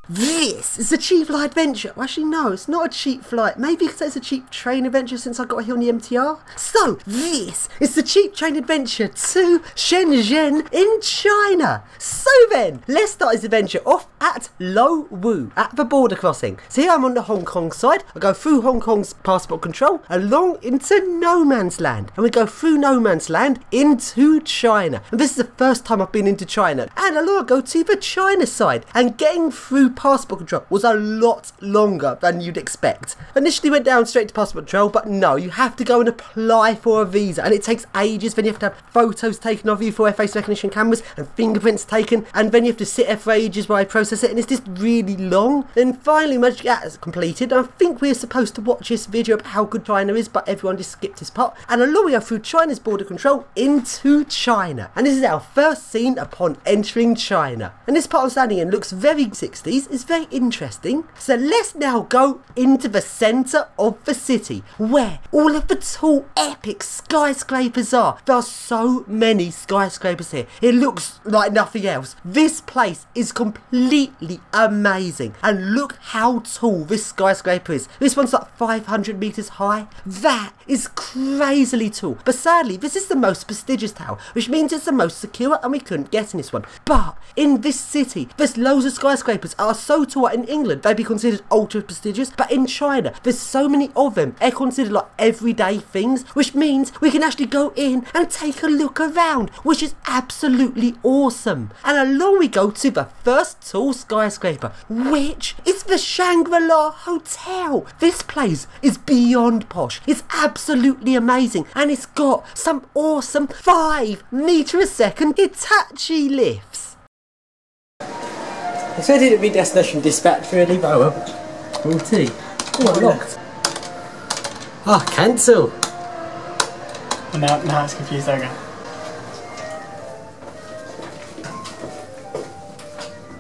This is a cheap flight adventure. Well, actually, no, it's not a cheap flight. Maybe because it's a cheap train adventure since I got here on the MTR. So, this is the cheap train adventure to Shenzhen in China. So then, let's start this adventure off at Lo Wu, at the border crossing. So here I'm on the Hong Kong side. I go through Hong Kong's passport control, along into no man's land. And we go through no man's land into China. And this is the first time I've been into China. And along I go to the China side. And getting through passport control was a lot longer than you'd expect. Initially went down straight to passport control, but no, you have to go and apply for a visa, and it takes ages. Then you have to have photos taken of you for face recognition cameras and fingerprints taken, and then you have to sit there for ages while I process it, and it's just really long. Then finally managed to get that completed, and I think we're supposed to watch this video about how good China is, but everyone just skipped this part. And along we go through China's border control into China, and this is our first scene upon entering China. And this part I'm standing in looks very 60s. It's very interesting. So let's now go into the centre of the city, where all of the tall epic skyscrapers are. There are so many skyscrapers here. It looks like nothing else. This place is completely amazing. And look how tall this skyscraper is. This one's like 500 metres high. That is crazily tall. But sadly, this is the most prestigious tower, which means it's the most secure, and we couldn't get in this one. But in this city, there's loads of skyscrapers that are so tall. In England, they'd be considered ultra prestigious, but in China, there's so many of them. They're considered like everyday things, which means we can actually go in and take a look around, which is absolutely awesome. And along we go to the first tall skyscraper, which is the Shangri-La Hotel. This place is beyond posh. It's absolutely amazing, and it's got some awesome 5-metre-a-second Hitachi lifts. I expected it to be destination dispatch really, but we'll see. Oh, unlocked. Oh, cancel. Now it's confused again.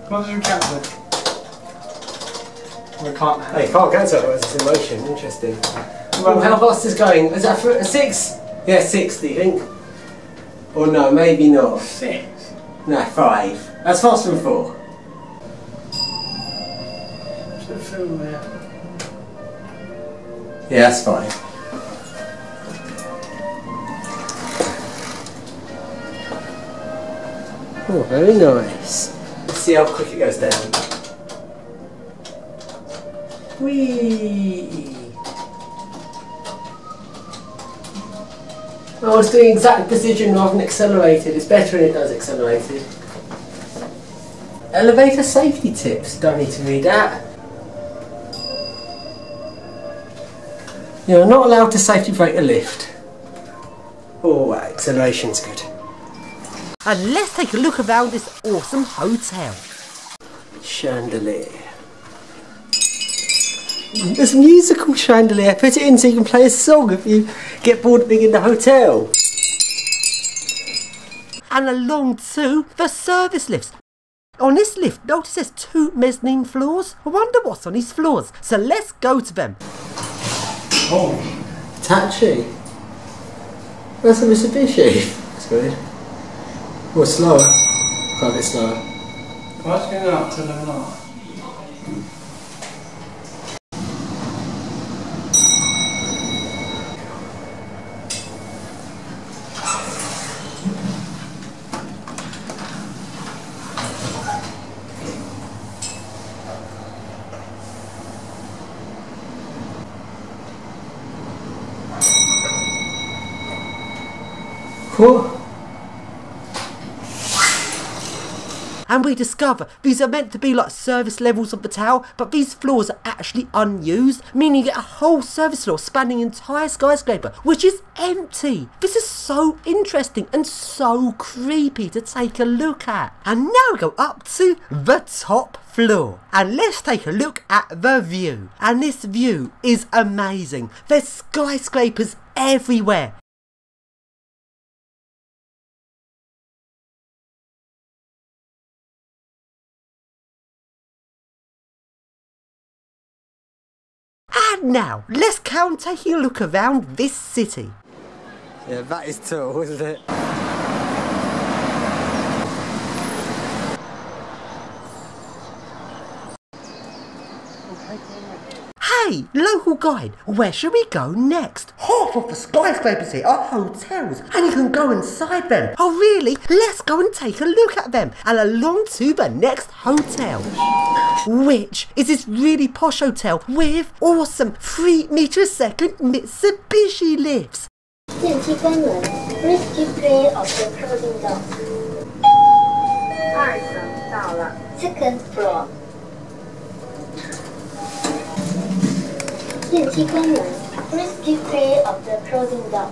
Why did you cancel it? We can't. Hey, can't cancel it, it's in motion. Interesting. Well, how fast is it going? Is that a 6? Yeah, 6, do you think? Or no, maybe not. 6? No, 5. That's faster than 4. Yeah, that's fine. Oh, very nice. Let's see how quick it goes down. Whee! Oh, it's doing exact precision rather than accelerated. It's better when it does accelerated. Elevator safety tips. Don't need to read that. You're not allowed to safety brake a lift. Oh, acceleration's good. And let's take a look around this awesome hotel. Chandelier. There's a musical chandelier. Put it in so you can play a song if you get bored of being in the hotel. And along to the service lifts. On this lift, notice there's 2 mezzanine floors. I wonder what's on these floors. So let's go to them. Oh. Hitachi. That's a Mitsubishi. That's good. Or slower. Quite a bit slower. Why's it going up to 11.5? Cool. And we discover these are meant to be like service levels of the tower, but these floors are actually unused, meaning you get a whole service floor spanning the entire skyscraper, which is empty. This is so interesting and so creepy to take a look at. And now we go up to the top floor, and let's take a look at the view. And this view is amazing. There's skyscrapers everywhere. And now, let's carry on taking a look around this city. Yeah, that is tall, isn't it? Hey, local guide, where should we go next? Half of the skyscrapers here are hotels, and you can go inside them. Oh really? Let's go and take a look at them, and along to the next hotel, which is this really posh hotel with awesome 3 meter a second Mitsubishi lifts. 电梯关门 Risky play of the closing door 2层到了 Second floor 电梯关门 Risky play of the closing door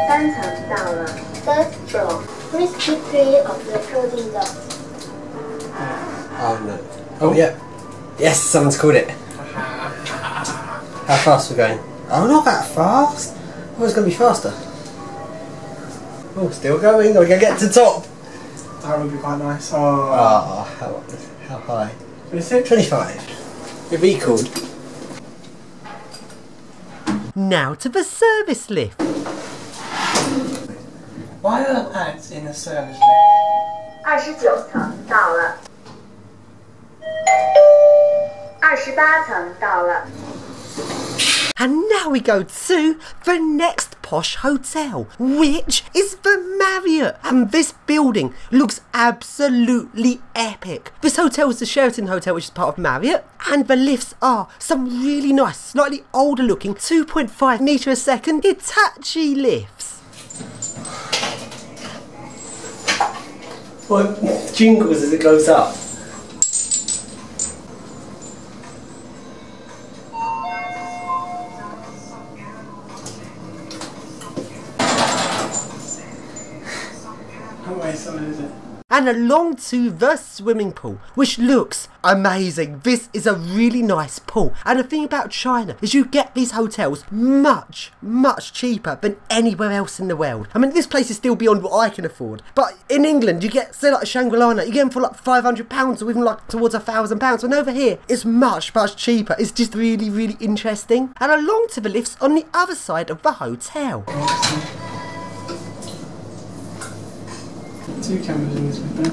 3层到了 Third floor Risky play of the closing door Oh no. Oh yeah. Yes, someone's called it. How fast are we going? Oh, not that fast. Oh, it's going to be faster. Oh, still going. We're going to get to the top. That would be quite nice. Oh, how high? 26? 25. You've equalled. Now to the service lift. Why are the ads in the service lift? 29层到了28层到了 And now we go to the next posh hotel, which is the Marriott. And this building looks absolutely epic. This hotel is the Sheraton Hotel, which is part of Marriott. And the lifts are some really nice, slightly older looking 2.5 meter a second Hitachi lifts. Well, it jingles as it goes up. What way side is it? And along to the swimming pool, which looks amazing. This is a really nice pool. And the thing about China is you get these hotels much, much cheaper than anywhere else in the world. I mean, this place is still beyond what I can afford. But in England, you get, say like a Shangri-La, you get them for like £500 or even like towards £1,000. And over here, it's much, much cheaper. It's just really, really interesting. And along to the lifts on the other side of the hotel. 2 cameras in this window.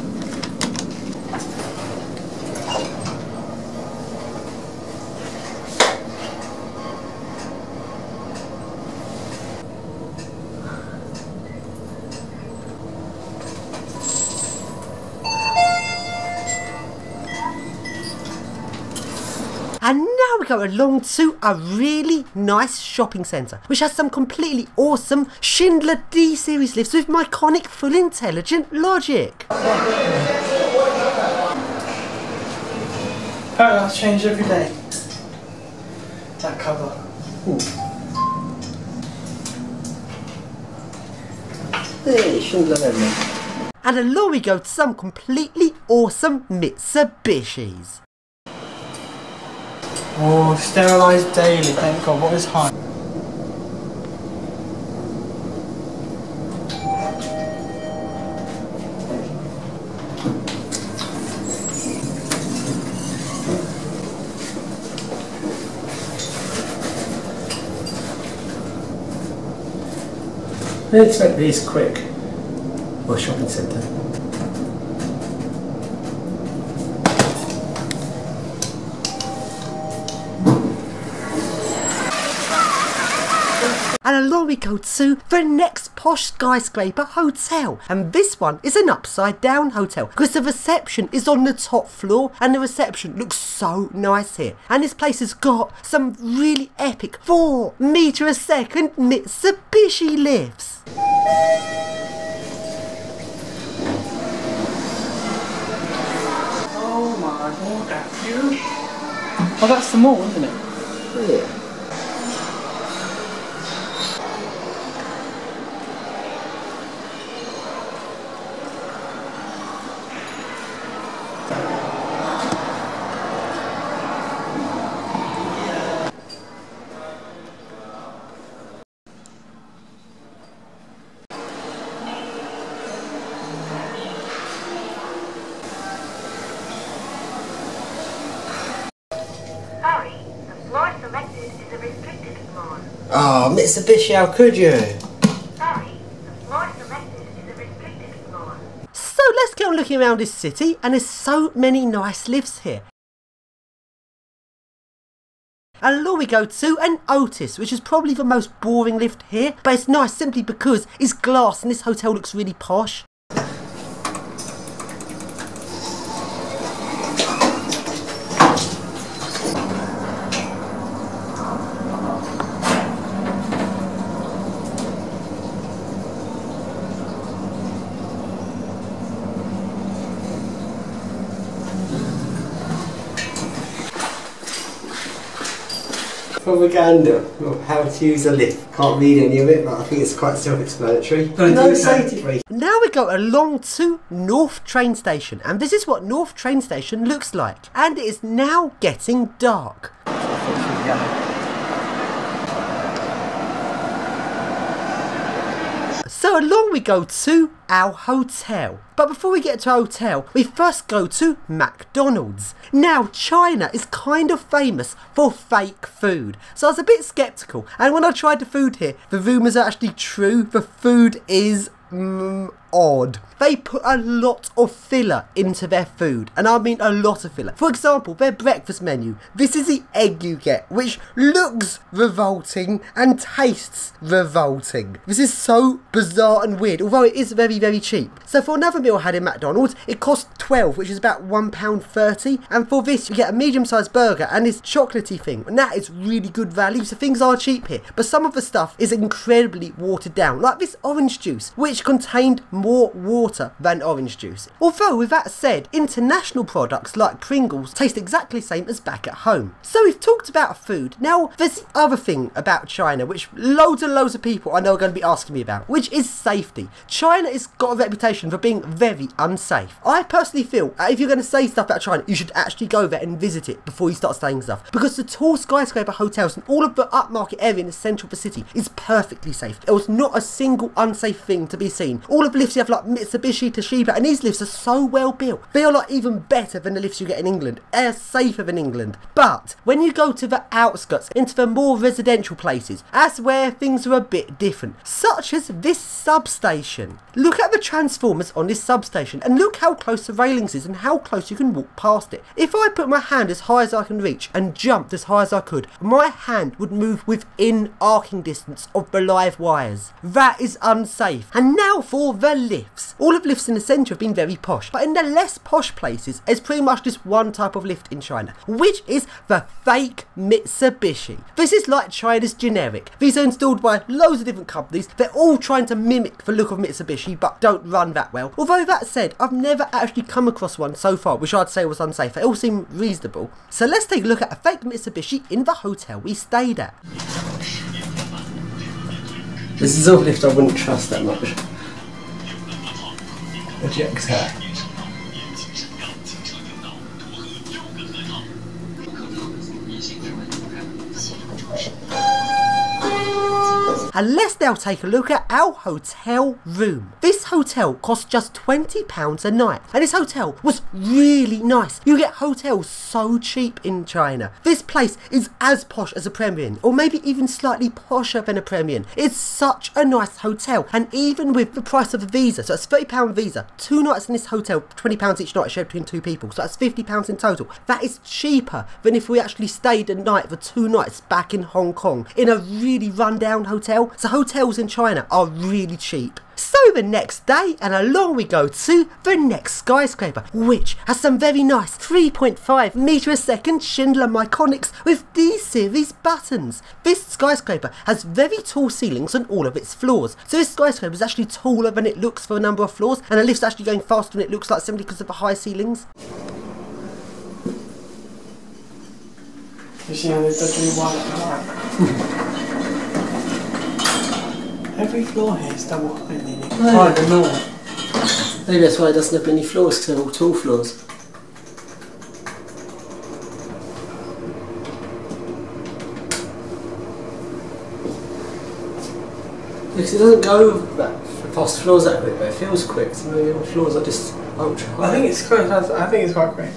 And now we go along to a really nice shopping centre, which has some completely awesome Schindler D series lifts with iconic full intelligent logic. Paragraphs change every day. That cover. Hey, Schindler Lemming. And along we go to some completely awesome Mitsubishis. Oh, sterilised daily, thank God. What is high? I didn't expect these quick. Or shopping centre. And along we go to the next posh skyscraper hotel. And this one is an upside down hotel because the reception is on the top floor and the reception looks so nice here. And this place has got some really epic 4 meter a second Mitsubishi lifts. Oh my God, that's you. Oh, that's the mall, isn't it? Yeah. Sorry, the floor selected is a restricted floor. Oh, Mitsubishi, how could you? Sorry, the floor selected is a restricted floor. So let's go looking around this city, and there's so many nice lifts here. And along we go to an Otis, which is probably the most boring lift here, but it's nice simply because it's glass and this hotel looks really posh. Propaganda of how to use a lift. Can't read any of it, but I think it's quite self-explanatory. No safety. Now we go along to North Train Station, and this is what North Train Station looks like. And it is now getting dark. So along we go to our hotel. But before we get to our hotel, we first go to McDonald's. Now, China is kind of famous for fake food, so I was a bit sceptical. And when I tried the food here, the rumours are actually true. The food is odd. They put a lot of filler into their food, and I mean a lot of filler. For example, their breakfast menu. This is the egg you get, which looks revolting and tastes revolting. This is so bizarre and weird, although it is very, very cheap. So for another meal I had in McDonald's, it cost $12, which is about £1.30, and for this you get a medium-sized burger and this chocolatey thing, and that is really good value. So things are cheap here, but some of the stuff is incredibly watered down, like this orange juice, which contained more water than orange juice. Although with that said, international products like Pringles taste exactly the same as back at home. So we've talked about food. Now there's the other thing about China, which loads and loads of people I know are going to be asking me about, which is safety. China has got a reputation for being very unsafe. I personally feel if you're going to say stuff about China, you should actually go there and visit it before you start saying stuff, because the tall skyscraper hotels and all of the upmarket area in the centre of the city is perfectly safe. There was not a single unsafe thing to be seen. All of the lifts you have like Mitsubishi, Toshiba, and these lifts are so well built. They are like even better than the lifts you get in England. They are safer than England. But when you go to the outskirts, into the more residential places, that's where things are a bit different. Such as this substation. Look at the transformers on this substation and look how close the railings is and how close you can walk past it. If I put my hand as high as I can reach and jumped as high as I could, my hand would move within arcing distance of the live wires. That is unsafe. And now for the lifts. All of the lifts in the centre have been very posh, but in the less posh places, there's pretty much just one type of lift in China, which is the fake Mitsubishi. This is like China's generic. These are installed by loads of different companies. They're all trying to mimic the look of Mitsubishi, but don't run that well. Although that said, I've never actually come across one so far which I'd say was unsafe. They all seem reasonable. So let's take a look at a fake Mitsubishi in the hotel we stayed at. This is a lift I wouldn't trust that much. Eject her. And let's now take a look at our hotel room. This hotel cost just £20 a night, and this hotel was really nice. You get hotels so cheap in China. This place is as posh as a Premier Inn, or maybe even slightly posher than a Premier Inn. It's such a nice hotel, and even with the price of a visa, so it's £30 visa, 2 nights in this hotel, £20 each night shared between 2 people, so that's £50 in total. That is cheaper than if we actually stayed a night for 2 nights back in Hong Kong in a really run-down hotel. So hotels in China are really cheap. So the next day, and along we go to the next skyscraper, which has some very nice 3.5 metre a second Schindler Myconics with D-series buttons. This skyscraper has very tall ceilings on all of its floors. So this skyscraper is actually taller than it looks for a number of floors, and the lift's actually going faster than it looks like simply because of the high ceilings. You see how they've done you one at every floor here is double height, nearly. Higher than normal. Maybe that's why it doesn't have any floors, because they're all tall floors. Because it doesn't go that past floors that quick, but it feels quick, so maybe all floors are just ultra high. I think it's quite quick.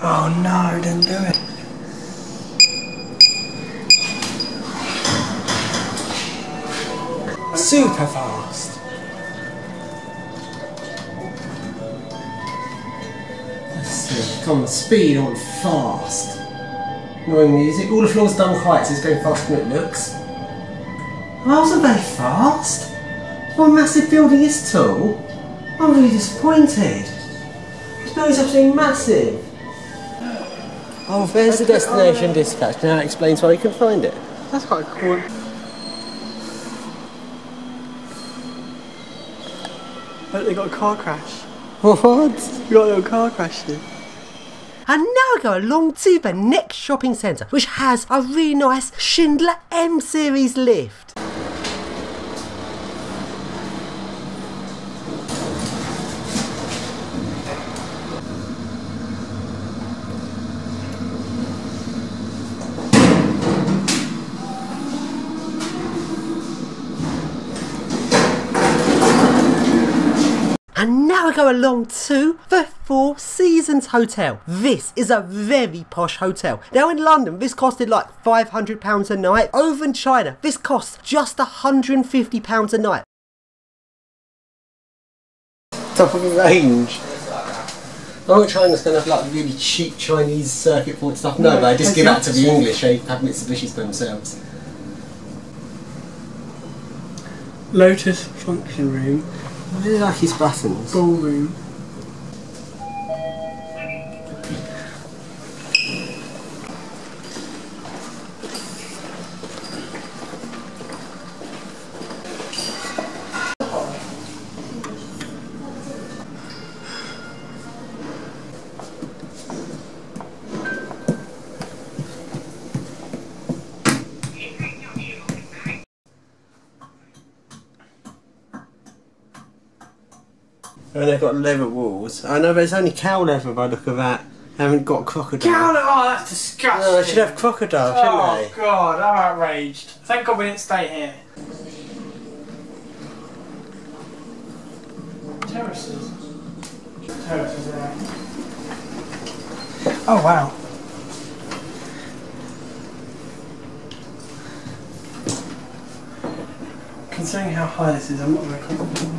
Oh no, don't do it. Super fast. Come on, speed, I want fast. Annoying music. All the floors double heights, it's going faster than it looks. That wasn't very fast. My massive building is tall. I'm really disappointed. This building's absolutely massive. Oh, there's the destination dispatch. Now that explains why you can find it. That's quite cool. Look, they got a car crash. What? We got a little car crash here. And now I go along to the next shopping centre, which has a really nice Schindler M series lift. And now I go along to the Four Seasons Hotel. This is a very posh hotel. Now in London, this costed like £500 a night. Over in China, this costs just £150 a night. Top of the range. Oh, China's going to have like really cheap Chinese circuit board stuff. No, they just give that to the English. They have Mitsubishis for themselves. Lotus function room. What is like his buttons? Ballroom. And they've got leather walls. I know there's only cow leather by the look of that. They haven't got crocodile. Cow leather? Oh, that's disgusting. No, they should have crocodile, shouldn't they? Oh God, I'm outraged. Thank God we didn't stay here. Terraces. Terraces there. Oh wow. Considering how high this is, I'm not very confident.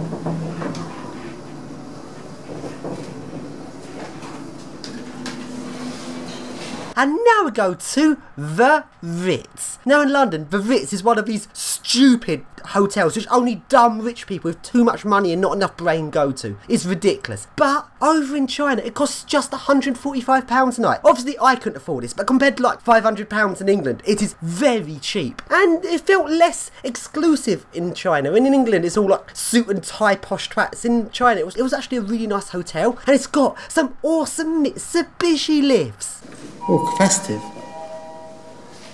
And now we go to the Ritz. Now in London, the Ritz is one of these stupid hotels which only dumb rich people with too much money and not enough brain go to. It's ridiculous. But over in China, it costs just £145 a night. Obviously, I couldn't afford this, but compared to like £500 in England, it is very cheap. And it felt less exclusive in China. And in England, it's all like suit and tie posh twats. In China, it was actually a really nice hotel. And it's got some awesome Mitsubishi lifts. Oh, festive.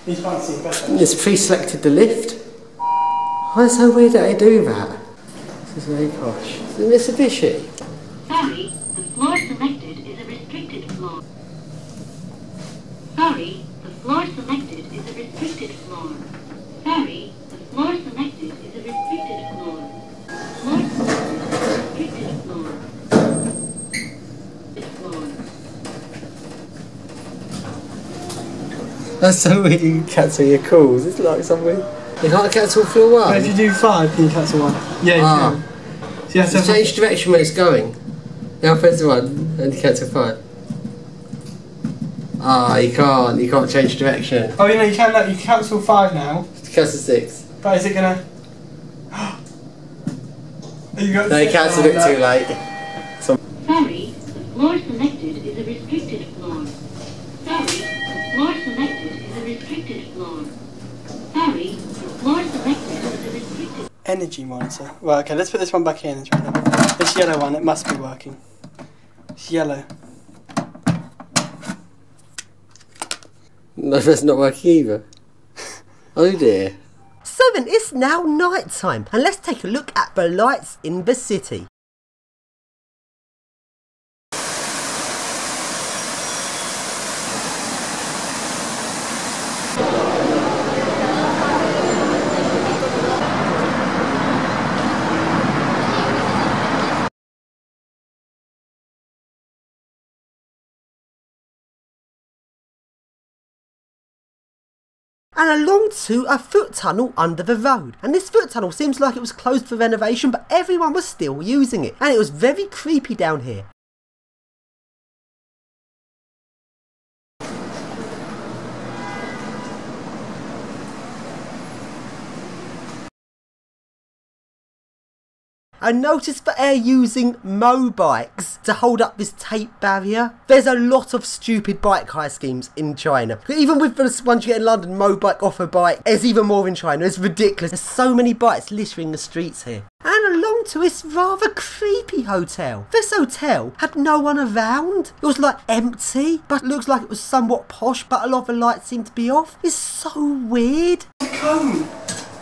These fancy better. It's pre-selected the lift. Why is it so weird that they do that? This is very posh. It's a Mitsubishi. Sorry, the floor selected is a restricted floor. Sorry, the floor selected is a restricted floor. Sorry, the floor selected is a restricted floor. Floor selected is a restricted floor. That's so weird you can cancel your calls. It's like something. You can't cancel floor one. But if you do 5, can you cancel 1? Yeah, you can. So you have to have change direction when it's going. Now press 1 and cancel 5. Ah, you can't. You can't change direction. Oh, you know, you can. You cancel 5 now. Cancel 6. But is it gonna? No, you cancelled it too late. Sorry, the floor selected is a restricted floor. Sorry, the floor selected is a restricted floor. Sorry, the floor selected is a restricted. Energy monitor. Well, okay, let's put this one back in and try that. This yellow one, it must be working. It's yellow. No, that's not working either. Oh dear. So then it's now night time, and let's take a look at the lights in the city. And along to a foot tunnel under the road. And this foot tunnel seems like it was closed for renovation, but everyone was still using it. And it was very creepy down here. I noticed that they're using mobikes to hold up this tape barrier. There's a lot of stupid bike hire schemes in China. Even with the ones you get in London, mobike, offer bike, there's even more in China. It's ridiculous. There's so many bikes littering the streets here. And along to this rather creepy hotel. This hotel had no one around. It was like empty, but it looks like it was somewhat posh, but a lot of the lights seemed to be off. It's so weird. A cone.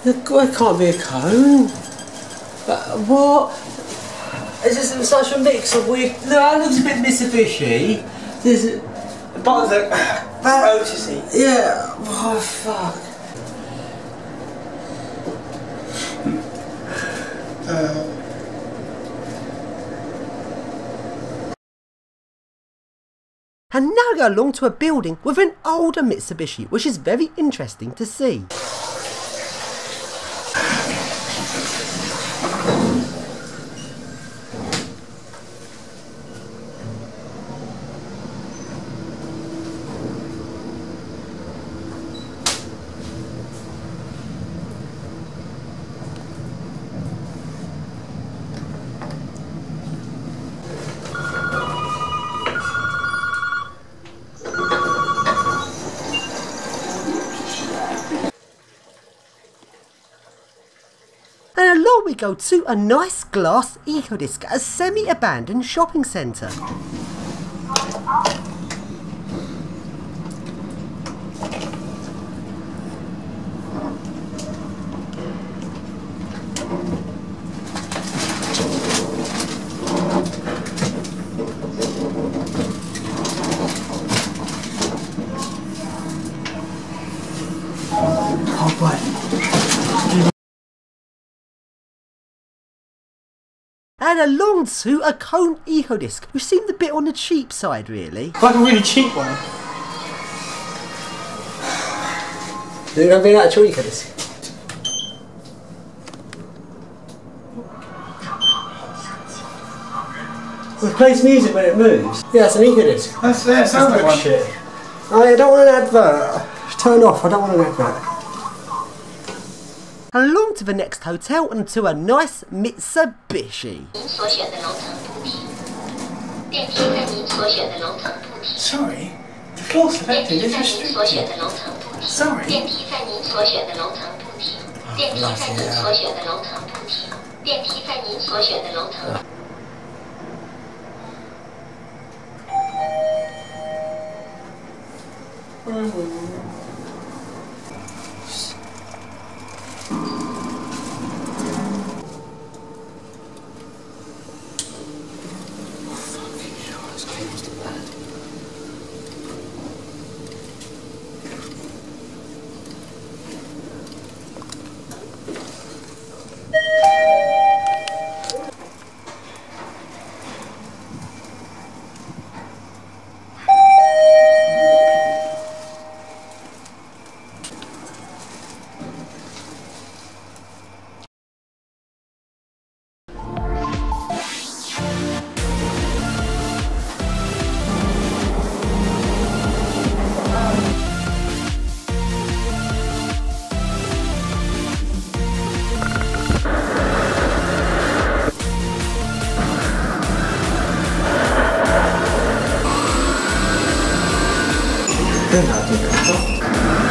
It can't be a cone. What? It's just such a mix of weird. No, that looks a bit Mitsubishi. There's But the road, you see. yeah. Oh fuck. And now go along to a building with an older Mitsubishi, which is very interesting to see. And along we go to a nice glass eco-disc at a semi-abandoned shopping centre. Oh boy. And along to a cone eco-disc, which seemed a bit on the cheap side really. Like a really cheap one. They're going to be an actual eco-disc. It plays music when it moves. Yeah, it's an eco-disc. That's it, sounds like one. Shit. I don't want an advert. Turn off, I don't want an advert. And along to the next hotel and to a nice Mitsubishi. Sorry, the floor selected is restricted. Sorry. Good idea.